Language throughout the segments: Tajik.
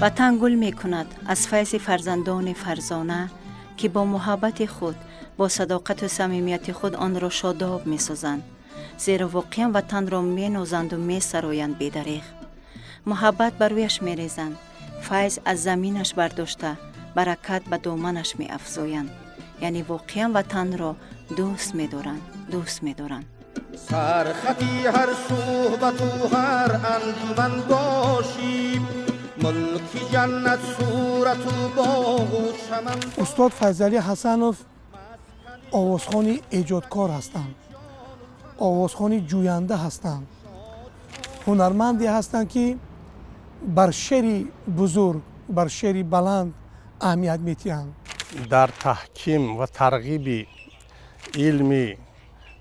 وطن گل می کند از فیض فرزندان فرزانه که با محبت خود با صداقت و صمیمیت خود آن را شاداب می سازند. زیرا واقعا وطن را می نازند و می سرایند بی‌دریغ. محبت بر رویش می ریزند، فیض از زمینش برداشته برکت به دامنش می افزایند. یعنی واقعا وطن را دوست می دارند. سرخطی هر صحبت و هر انجمن باشیم، ملک جنت صورت و باغ و چمن. استاد فیضعلی حسنوف آوازخوانی ایجادکار هستند، آوازخوانی جوینده هستند، هنرمندی هستند که بر شعر بزرگ، بر شعر بلند اهمیت می‌دهند. در تحکیم و ترغیب علم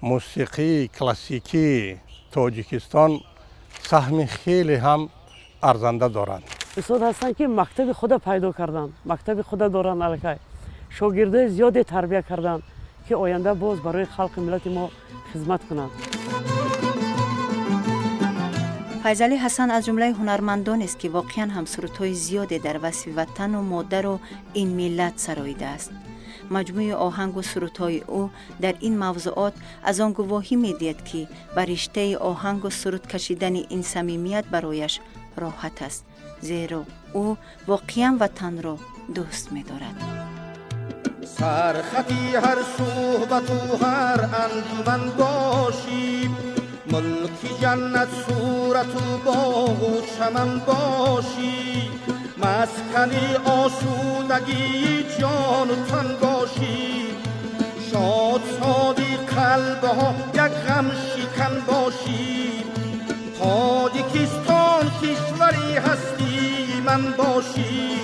موسیقی کلاسیکی تاجیکستان سهم خیلی هم ارزنده دارند. استاد هستند که مکتب خود پیدا کردند، مکتب خود دارند، الکی شاگردای زیادی تربیت کردند که آینده باز برای خلق ملت ما خدمت کنند. فیضعلی حسن از جمله هنرمندان است که واقعا هم سرودهای زیادی در وصف وطن و مادر و این ملت سراییده است. مجموعه آهنگ و سرودهای او در این موضوعات از آن گواهی می‌دهد که بر رشته آهنگ و سرود کشیدن این صمیمیت برایش راحت است، زیرا او واقعا وطن را دوست می‌دارد. سرخطی هر صحبت و هر انجمن باشیم، ملک جنت صورت و باغ و چمن باشی، مسکن آسودگی جان و تن باشی، شاد سادی قلبها یک غم شکن باشی، تاجیکستان کشوری هستی من باشی،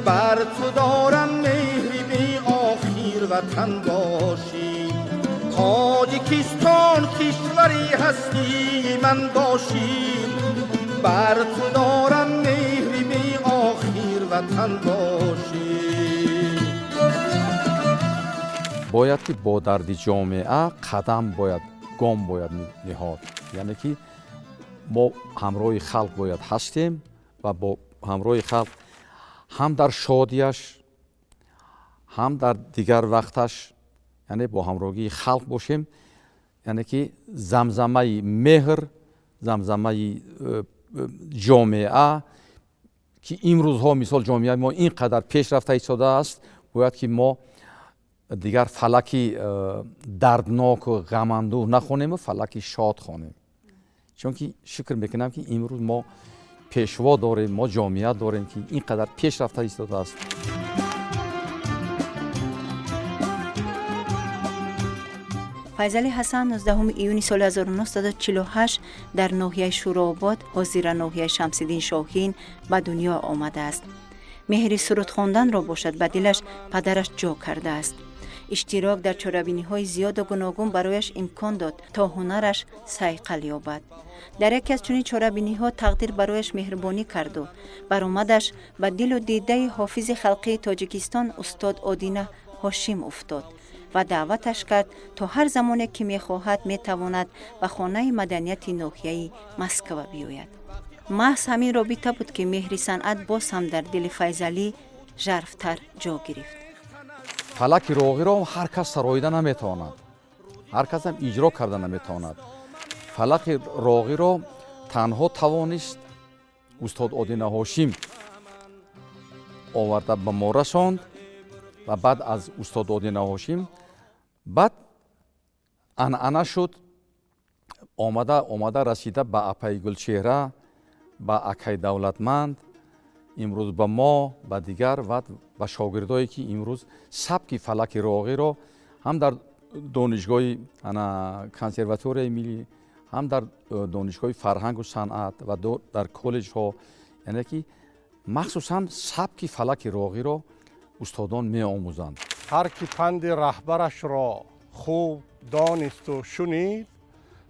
بر تو دارم مهری بی آخر وطن باشی، تاجیکستان کشوری هستی من باشی، بر تو دارم مهری بی آخر وطن باشی. باید که با درد جامعه قدم باید گام باید نهاد، یعنی که ما همراه خلق باید هستیم و با همراه خلق هم در شادیش هم در دیگر وقتش، یعنی با همراهی خلق باشیم، یعنی که زمزمه مهر، زمزمه جامعه که این روزها مثال جامعه ما اینقدر پیشرفته ایستاده است، باید که ما دیگر فلکی دردناک و غم اندوه نخوانیم و فلکی شاد خوانیم. چون که شکر میکنم که امروز ما پیشوا داریم، ما جامعه داریم که اینقدر پیشرفته ایستاده است. فیضعلی حسن 19 ایونی سال 1948 در ناحیه شوراباد حاضر ناحیه شمس‌الدین شاهین به دنیا آمده است. مهر سرود خواندن را باشد به دلش پدرش جا کرده است. اشتراک در چاره‌بینی‌های زیاد و گوناگون برایش امکان داد تا هنرش صیقل یابد. در یکی از چنین چاره‌بینی‌ها تقدیر برایش مهربانی کرد و برآمدش به دل و دیده حافظ خلقی تاجیکستان استاد آدینه هاشم افتاد و دعوتش کرد تا هر زمانی که می‌خواهد می‌تواند به خانه مدنیت ناحیه مسکو بیاید. محض همین رابطه بود که مهر صنعت باز هم در دل فیضعلی ژرف‌تر جا گرفت. فلک راغی را هر کس سراییده نمیتواند، هر کس هم اجرا کرده نمیتواند. فلک راغی را تنها توانست استاد آدینه هاشم آورده به ما رساند و بعد از استاد آدینه هاشم بعد عنعنه شد، آمده رسیده به اپای گلچهره، به اکای دولتمند، امروز به ما، به دیگر و به شاگردایی که امروز سبک فلک راغی را هم در دانشگاه کنسرواتوری ملی، هم در دانشگاه فرهنگ و صنعت و در کالج ها، یعنی که مخصوصا سبک فلک راغی را استادان می آموزند. هر کی پند رهبرش را خوب دانست و شنید،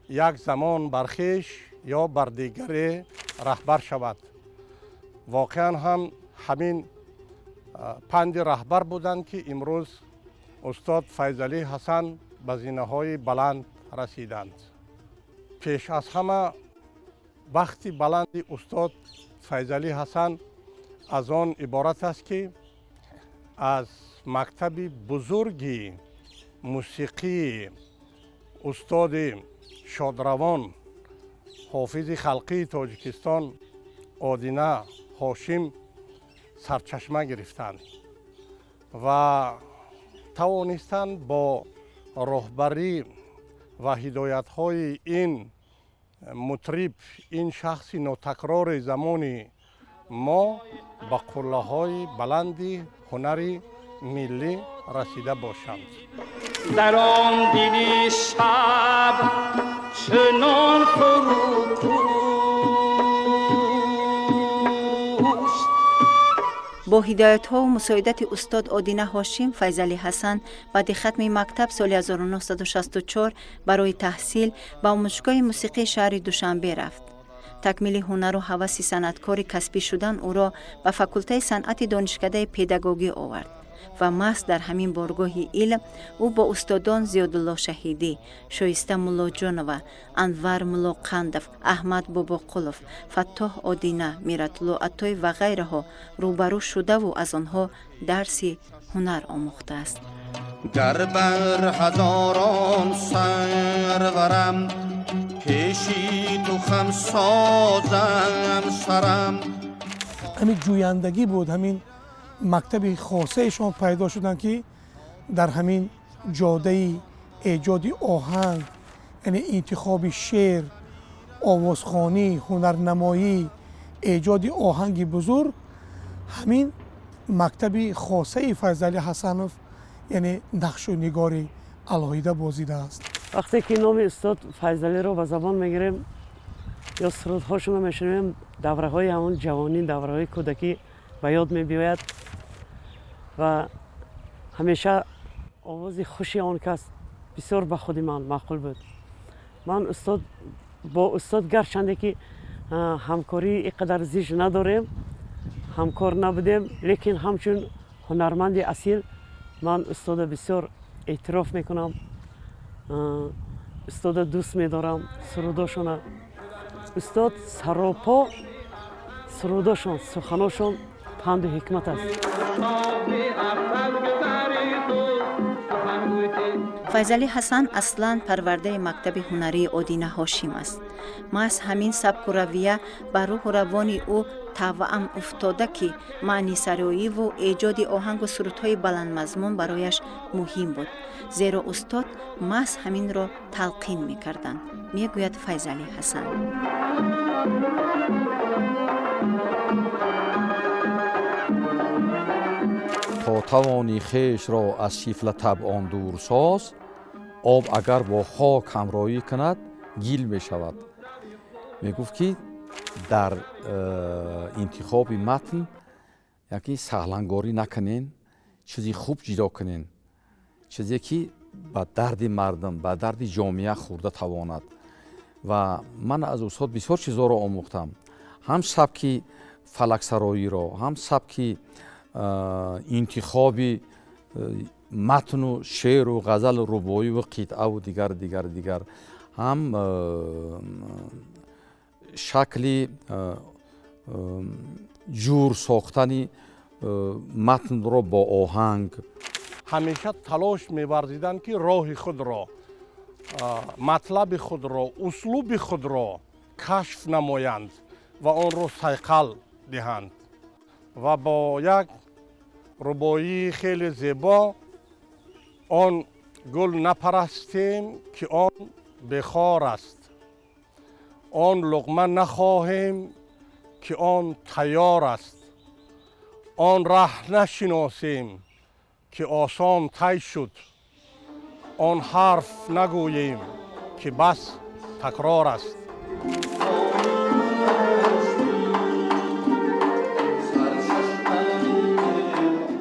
یک زمان بر خویش یا بر دیگر رهبر شود. واقعا هم همین پند رهبر بودند که امروز استاد فیضعلی حسن به زینه‌های بلند رسیدند. پیش از همه وقتی بلند استاد فیضعلی حسن از آن عبارت است که از مکتب بزرگی موسیقی استاد شادروان حافظ خلقی تاجیکستان آدینه هاشم سرچشمه گرفتند و توانستند با راهبری و هدایت های این مطرب، این شخص ناتکرار زمان ما به قله های بلند هنر ملی رسیده باشند. در آن دلی شب چنان فرو با هدایت ها و مساعدت استاد آدینه هاشم، فیضعلی حسن بعد ختم مکتب سال 1964 برای تحصیل به آموزشگاه موسیقی شهر دوشنبه رفت. تکمیل هنر و هوس صنعتکار کسبی شدن او را به فاکولته صنعت دانشکده پداگوژی آورد و محض در همین بارگاه علم او با استادان زیادالله شهیدی، شایسته ملا جانова، انور ملا قندف، احمد بابا قلف، فتاح آدینه، میرتالله عطایی و غیرها روبرو شده و از آنها درسی هنر آموخته است. گر بر هزاران سرورم پیشی تو خم سازم سرم. همین جویندگی بود، همین مکتب خاصهشان پیدا شدن که در همین جاده ایجاد آهنگ، یعنی انتخاب شعر، آوازخوانی، هنرنمایی، ایجاد آهنگ بزرگ، همین مکتب خاصه فیضعلی حسنوف یعنی نقش و نگار علاهیده بازیده است. وقتی که نام استاد فیضعلی رو به زبان میگیریم یا سرودهاشون رو میشنویم، دوره‌های همون جوانی، دوره‌های کودکی به یاد می‌آید و همیشه آواز خوشی آن کس بسیار به خود من معقول بود. من با استاد گرچنده که همکاری اینقدر زیش نداریم، همکار نبودیم، لیکن همچون هنرمند اصیل من استاد بسیار اعتراف میکنم، استاد دوست میدارم. سروداشون استاد سراپا سروداشون، سخناشون پند و حکمت است. فیضعلی حسن اصلاً پرورده مکتب هنری آدینه هاشم است. محض همین سبک و رویه بر روح و روان او توأم افتاده که معنی سرایی و ایجاد آهنگ و سرودهای بلند مضمون برایش مهم بود، زیرا استاد محض همین را تلقین می‌کردند، میگوید فیضعلی حسن. تا توانی خویش را از شیفل طبعان دور ساز، آب اگر با خاک همراهی کند گیل می شود. می گفت که در انتخاب متن یکی سهلنگاری نکنین، چیزی خوب جدا کنین، چیزی که به درد مردم، به درد جامعه خورده تواند. و من از استاد بسیار چیزا را آموختم، هم سبک فلک سرایی را، هم سبک انتخاب متن و شعر و غزل و رباعی و قطعه و دیگر، هم شکل جور ساختن متن را با آهنگ. همیشه تلاش می‌ورزیدند که راه خود را، مطلب خود را، اسلوب خود را کشف نمایند و آن را صیقل دهند و با یک رباعی خیلی زیبا آن گل نپرستیم که آن بخار است، آن لقمه نخواهیم که آن تیار است، آن ره نشناسیم که آسان طی شد، آن حرف نگوییم که بس تکرار است.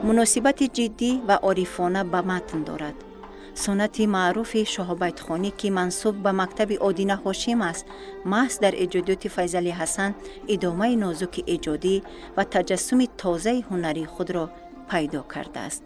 مناسبت جدی و عارفانه به متن دارد. سنت معروف شاه‌بیتخوانی که منسوب به مکتب آدینه هاشم است، محض در ایجادات فیضعلی حسن ادامه نازک ایجادی و تجسم تازه هنری خود را پیدا کرده است.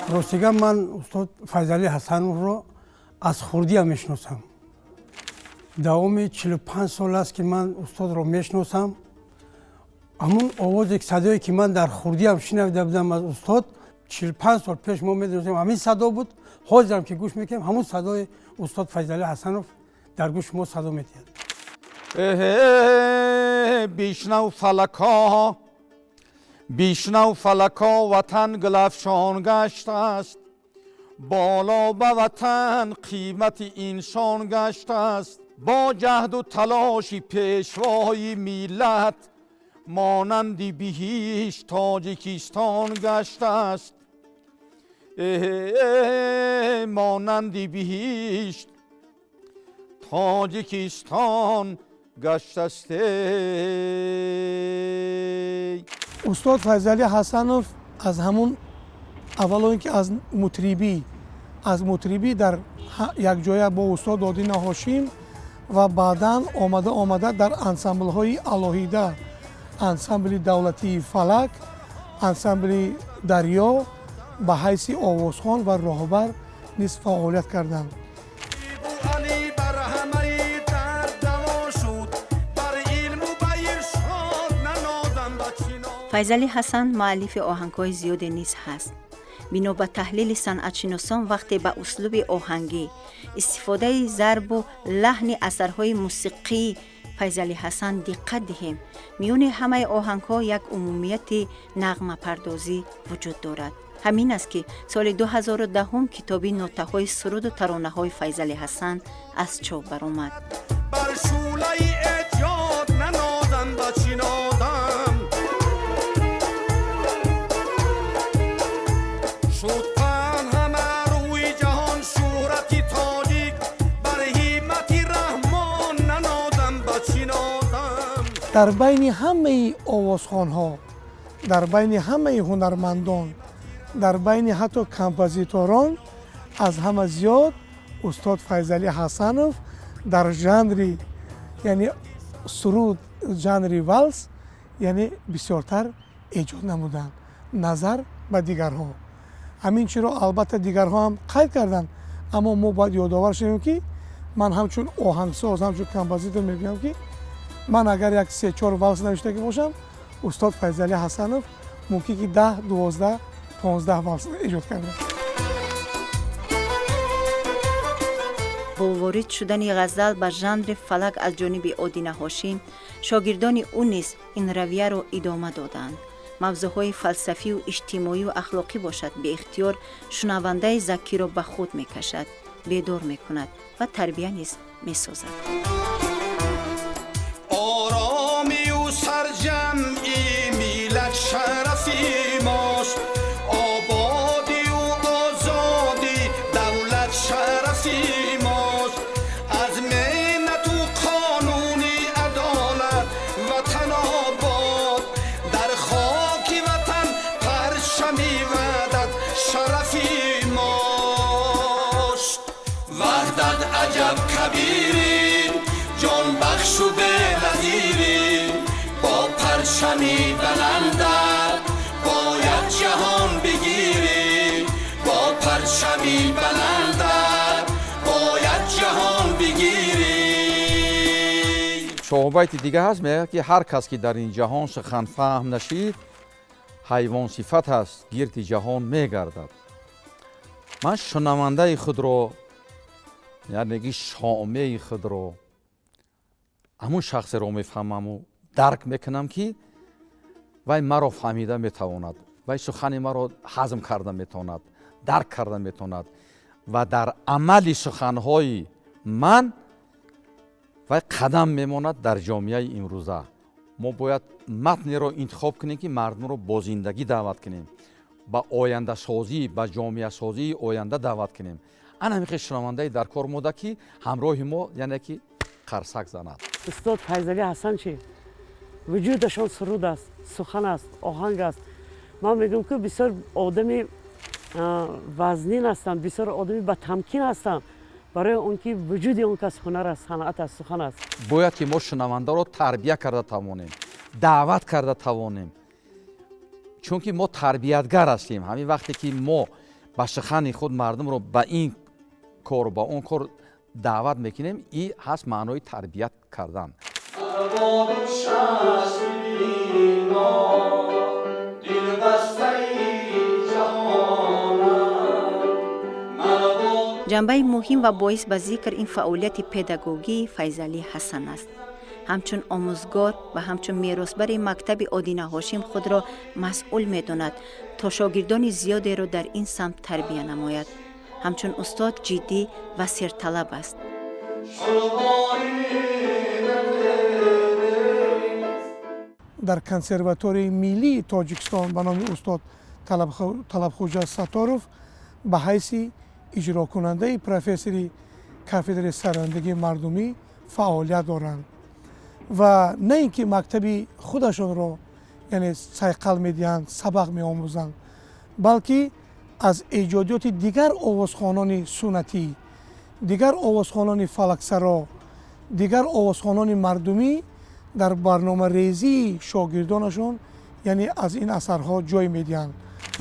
ростига ман устод Файзали Ҳасановро аз хурдиам мешиносам. давоми 45 сол аст ки ман устодро мешиносам. ҳамун овозе садое ки ман дар хурдиам шинавида будам аз устод 45 сол пеш мо медонистем ҳамин садо буд. ҳозирам ки гӯш мекунем ҳамун садои устод Файзали Ҳасанов дар гӯши мо садо метиҳад. بیشنو فلکا وطن گلفشان گشت است بالا به وطن قیمت اینشان گشت است با جهد و تلاش پیشوای میلت مانندی بهیش تاجیکستان گشت است مانندی بهیش تاجیکستان گشت است. استاد فیضلی حسنов از همون اولون که از مطربی در یک جای با استاد دادین هاشم و بعداً آمده در انسامبل های الهیده، انسامبل دولتی فلک، انسامبل دریا به حیث آوازخوان و راهبر نیز فعالیت کردند. فیضلی حسن مؤلف آهنگ‌های زیاد نیز هست. بنا به تحلیل صنعت‌شناسان وقتی به اسلوب آهنگی، استفاده ضرب و لحن اثرهای موسیقی فیضلی حسن دقت دهیم، میون همه آهنگ‌ها یک عمومیت نغمه پردازی وجود دارد. همین است که سال 2010 کتاب نوته‌های سرود و ترانه‌های فیضلی حسن از چاپ برآمد. در بین همه آوازخوان‌ها، در بین همه هنرمندان، در بین حتی کمپوزیتوران از همه زیاد استاد فیضلی حسنов در ژانر یعنی سرود، ژانر والس یعنی بسیارتر ایجاد نمودند نظر به دیگرها. همین چرا البته دیگرها هم قید کردند، اما ما باید یادآور شویم که من همچون آهنگساز، همچون کمپوزیتور میگم که من اگر یک 3-4 والس نوشته که باشم، استاد فیضلی حسنов ممکن که 10, 12, 15 والس ایجاد کرده. با وارد شدن غزل به ژانر فلک از جانب آدینه هاشم، شاگردان او نیز این رویه را ادامه دادند. موضوعهای فلسفی و اجتماعی و اخلاقی باشد، به اختیار شنونده ذکی را به خود میکشد، بیدار میکند و تربیت نیز میسازد. آرامی و سرجمعی میلت شرفی ماست، آبادی و آزادی دولت شرفی ماست. از منت و قانونی عدالت وطن آباد، در خاک وطن پرچمی وحدت شرفی ماست. وحدت عجب کبیری جان بخش و بنظیری، با پرچمی بلندت باید جهان بگیری، با پرچمی بلندت باید جهان بگیری. شعبایت دیگه هست میگه که هر کس که در این جهان سخن فهم نشید حیوان صفت هست، گرد جهان میگردد. من شنونده خود رو یعنی شامه خود رو همون شخص رو میفهمم و درک میکنم که وای مرا فهمیده میتواند، وای سخن مرا هضم کرده میتواند، درک کرده میتواند و در عمل سخنهای من وای قدم میماند در جامعه امروزه. ما باید متنی رو انتخاب کنیم که مردم رو با زندگی دعوت کنیم، با آینده سازی، با جامعه سازی آینده دعوت کنیم. انا همیشه شنونده در کار موده که همراه ما یعنی که قرصک زند. استاد فیضلی حسن چی؟ وجودشان سرود است، سخن است، آهنگ است. من میگم که بسیار آدمی وزنین هستند، بسیار آدمی با تمکین هستند برای اون که وجود اون کس هنر است، صنعت است، سخن است. باید که ما شنونده رو تربیت کرده توانیم، دعوت کرده توانیم، چون که ما تربیتگر هستیم. همین وقتی که ما ба шихани худ мардумро ба ин кору ба он кор даъват мекунем. ин ҳаст маънои тарбият кардан. ҷанбаи муҳим ва боис ба зикр ин фаъолияти педагогии Файзалӣ Ҳасан аст. ҳамчун омӯзгор ва ҳамчун меросбари мактаби Одина Ҳошим худро масъул медонад то шогирдони зиёдеро дар ин самт тарбия намояд. ҳамчун устод ҷиддӣ ва серталаб аст. дар консерваторияи миллии тоҷикистон ба номи устод талабхоҷа Сатторов ба ҳайси иҷрокунандаи профессори кафедраи сарандагии мардумӣ фаъолият доранд ва на ин ки мактаби худашонро яъне сайқал медиҳанд, сабақ меомӯзанд, балки аз эҷодиёти дигар овозхонони суннатӣ, дигар овозхонони фалаксаро, дигар овозхонони мардумӣ дар барномарезии шогирдонашон яъне аз ин асарҳо ҷой медиҳанд.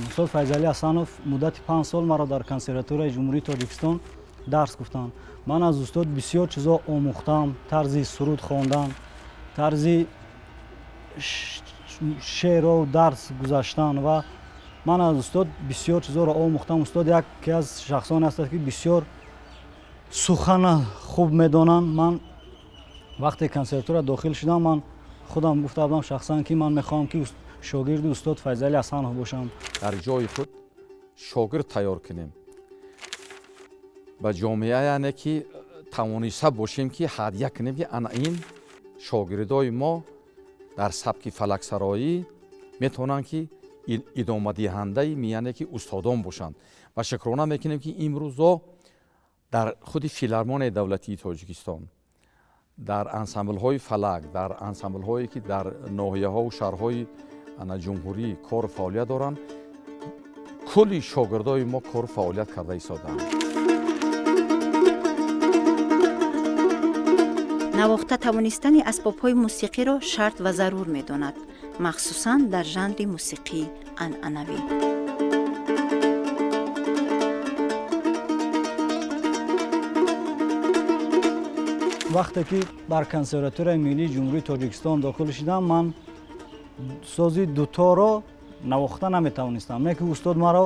устод Файзалӣ Ҳасанов муддати 5 сол маро дар консерваторияи ҷумҳурии Тоҷикистон дарс гуфтанд. ман аз устод бисёр чизо омӯхтам, тарзи суруд хондан, тарзи шеъру дарс гузаштан ва ман аз устод бисёр чизоро омӯхтам. устод яке аз шахсоне ҳастад ки бисёр сухана хуб медонанд. ман вақте консерватория дохил шудам, ман худам гуфта будам шахсан ки ман мехоҳам ки шогирди устод Файзалӣ Ҳасанов бошам. дар ҷои худ шогирд тайёр кунем. ба ҷомеа яъне ки тавониста бошем ки ҳадя кунем ки ана ин шогирдои мо дар сабки фалаксароӣ метавонанд ки идомадиҳандаи яъне ки устодон бошанд. ва шукрона мекунем ки имрӯзо дар худи филармонияи давлатии Тоҷикистон, дар ансамблҳои фалак, дар ансамблҳое ки дар ноҳияҳову шаҳрҳои ҷумҳурӣ кору фаъолият доранд, кулли шогирдои мо кору фаъолият карда истодаанд. навохта тавонистани асбобҳои мусиқиро шарт ва зарур медонад, махсусан дар жанри мусиқии анъанавӣ. вақте ки дар консерваторияи миллии ҷумҳурии Тоҷикистон дохил шудам, ман сози дуторо навохта наметавонистам. не ки устод маро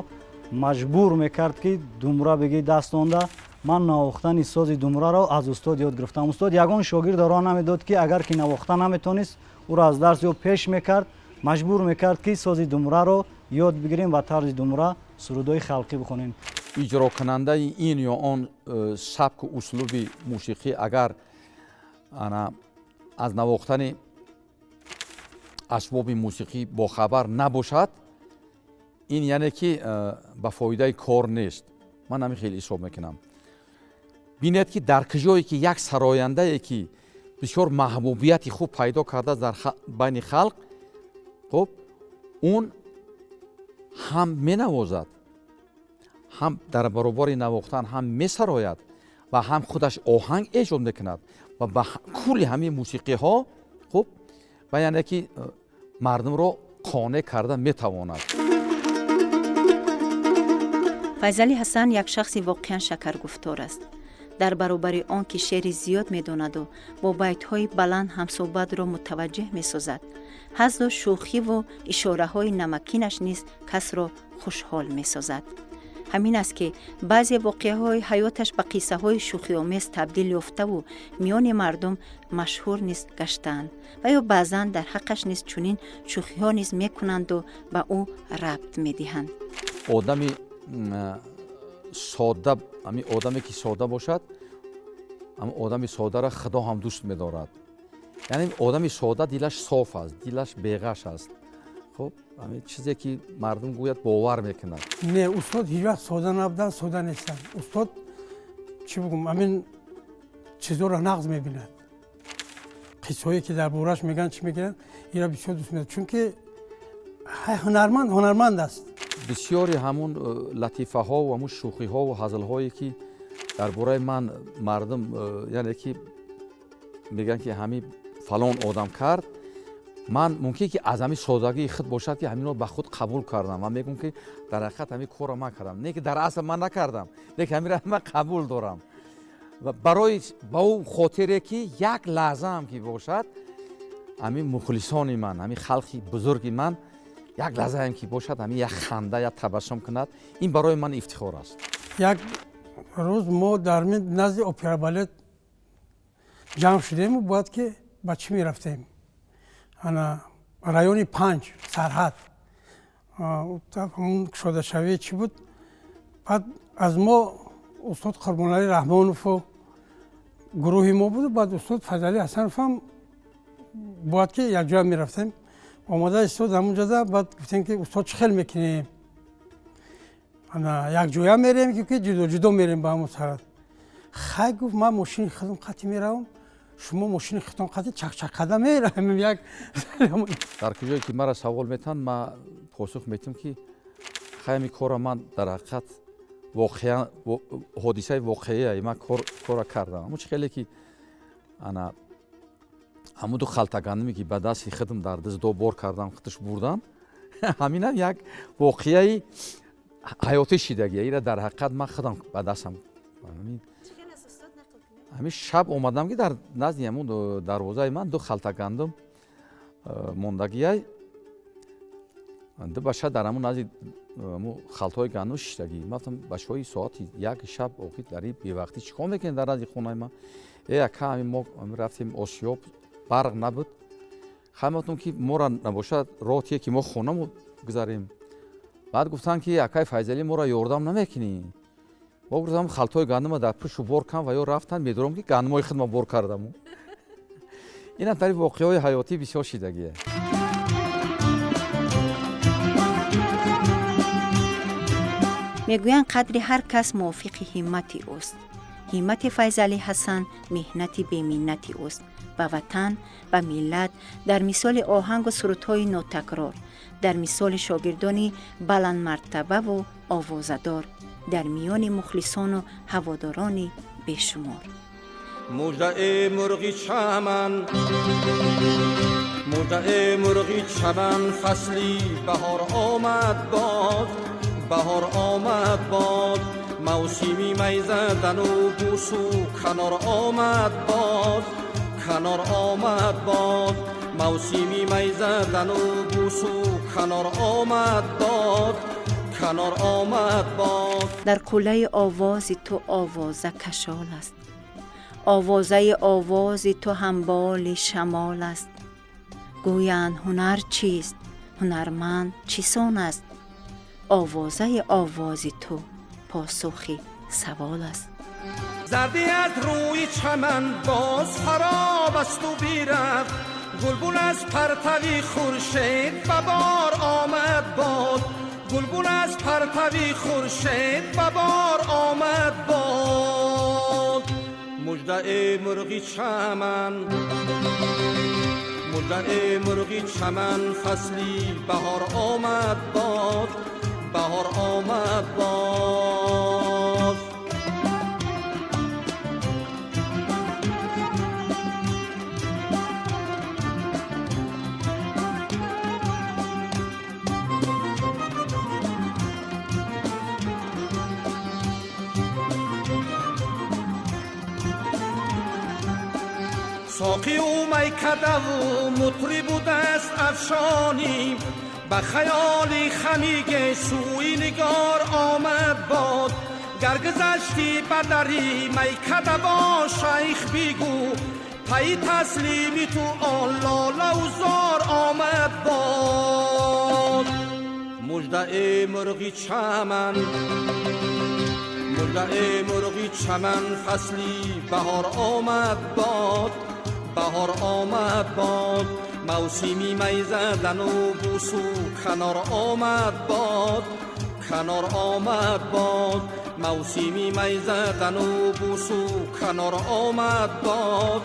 маҷбур мекард ки думра бигӣ дастонда. ман навохтани сози думраро аз устод ёд гирифтам. устод ягон шогирдро намедод ки агар ки навохта наметавонист, ӯро аз дарс ё пеш мекард, маҷбур мекард ки сози думраро ёд бигирем ва тарзи думра сурудҳои халқӣ бихонем. иҷрокунандаи ин ё он сабку услуби мусиқӣ агар аз навохтани асбоби мусиқӣ бохабар набошад, ин яъне ки ба фоидаи кор нест. ман ҳамин хеле ҳисоб мекунам. бинед ки дар куҷое ки як сарояндае ки бисёр маҳбубияти хуб пайдо кардааст дар байни халқ, хуб он ҳам менавозад, ҳам дар баробари навохтан ҳам месарояд ва ҳам худаш оҳанг эҷод мекунад ва ба кулли ҳамин мусиқиҳо хуб ва яъне ки мардумро қонеъ карда метавонад. Файзалӣ Ҳасан як шахси воқеан шакаргуфтор аст. дар баробари он ки шеъри зиёд медонаду бо байтҳои баланд ҳамсӯҳбатро мутаваҷҷеҳ месозад, ҳазду шӯхиву ишораҳои намакинаш низ касро хушҳол месозад. ҳамин аст ки баъзе воқеаҳои ҳаёташ ба қиссаҳои шӯхиомез табдил ёфтаву миёни мардум машҳур низ гаштаанд ва ё баъзан дар ҳаққаш низ чунин шӯхиҳо низ мекунанду ба ӯ рабт медиҳанд. одами сода, ҳамин одаме ки сода бошад, ҳамин одами содара худо ҳам дӯст медорад. яъне одами сода дилаш соф аст, дилаш беғаш аст. хуб ҳамин чизе ки мардум гӯяд бовар мекунад. не устод ҳеҷ вақт сода набудан, сода нестанд. устод чӣ бигӯм, ҳамин чизоро нағз мебинад. қиссҳое ки дар бораш мегӯян чӣ мегӯянд, ира бисёр дӯст медорад, чунки ҳунарманд аст. бисёри ҳамун латифаҳо ва ҳамун шӯхиҳо ва ҳазлҳое ки дар бораи ман мардум яъне ки мегӯянд ки ҳамин фалон одам кард, ман мумкин ки аз ҳамин содагии худ бошад ки ҳаминро ба худ қабул кардам ва мегӯм ки дар ҳақиқат ҳамин корро ман кардам, не ки дар асл ман накардам, лекин ҳаминро ман қабул дорам. ва барои ба ӯ хотире ки як лаҳзаам ки бошад ҳамин мухлисони ман, ҳамин халқи бузурги ман як лаҳзаам ки бошад, ҳамин як ханда, як табассум кунад, ин барои ман ифтихор аст. як рӯз мо дар назди опера балет ҷамъ шудему, бояд ки ба чӣ мерафтем, ана райони 5 сарҳад кушодашавӣ чӣ буд. баъд аз мо устод қурбонали раҳмонову гурӯҳи мо буду, баъд устод файзали ҳасановам бояд ки якҷоя мерафтем. омода истод ҳамунҷода, баъд гуфтем ки устод чӣ хел мекунем, якҷоя мерем ки ҷудо ҷудо мерем ба ҳамун сарҳад. хай гуфт ман мошини худам қатӣ меравам, шумо мошини худтон қатӣ чақчақада меравем. як дар куҷое ки мара савол метан, ман посух метим ки хай ҳамин кора ман дар ҳақиқат воқеан ҳодисаи воқеае ман кора кардам. ҳамун чӣ хеле ки ана ҳамун ду халтагандаме ки ба дасти худам дар дыздо бор кардам, худаш бурдам, ҳаминам як воқеаи ҳаётӣ шидагия. ира дар ҳақиқат ман худам ба дастам ҳамин шаб омадам ки дар назди ҳамун дарвозаи ман ду халтагандум мондагия, ду баша дар ҳамун назди халтҳои гандум шиштагӣ. мафтам башаҳои соати як шаб охир дар ин бевақтӣ чӣ кор мекунед дар назди хонаи ман? ака ҳамин мо рафтем осиёб, барқ набуд. хаматон ки моро набошад роҳ тие ки мо хонамо гузарем. баъд гуфтанд ки акаи Файзалӣ моро ёрдам намекунӣ. мо гуфтам халтҳои гандума дар пӯшу бор кам ва ё рафтанд медорам ки гандумҳои худма бор кардам. инам тари воқеаҳои ҳаётӣ бисёр шидагие. мегӯянд қадри ҳар кас мувофиқи ҳиммати ӯст. ҳиммати Файзали Ҳасан меҳнати беминнати ӯст ба ватан, ба миллат, дар мисоли оҳангу сурудҳои нотакрор, дар мисоли шогирдони баландмартабаву овозадор, дар миёни мухлисону ҳаводорони бешумор. مژده مرغی چمن، مژده مرغی چمن، فصلی بهار آمد باد، بهار آمد باد، موسمی می زدن و بوسو کنار آمد باد، کنار آمد باد، موسمی می زدن و بوسو کنار آمد باد، کنار آمد باد. در کوله آواز تو آوازه کشال است، آوازه آواز تو همبال شمال است. گویند هنر چیست؟ هنرمند چیسان است؟ آوازه آواز تو پاسخی سوال است. زردی از روی چمن باز خراب است و بیرفت، گلبن از پرتوی خورشید به بار آمد باد، گلبن از پرتوی خورشید به بار آمد باد. مژده مرغی چمن، مژده مرغی چمن، فصلی بهار آمد باد، بهار آمد باد. ساقی و میکده و مطرب و دست افشانی، به خیالی خمیگ سوی نگار آمد باد. گر گذشتی بدری میکده با شیخ بیگو، پی تسلیمی تو آن لاله و زار آمد باد. مژده مرغی چمن، مژده مرغی چمن، فصلی بهار آمد باد، بهار آمد باد، موسمی می زدن و بوسو کنار آمد باد، کنار آمد باد، موسمی می زدن و بوسو کنار آمد باد،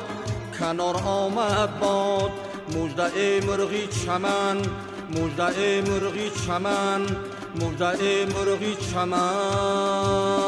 کنار آمد باد. مژده مرغی چمن، مژده مرغی چمن، مژده مرغی چمن.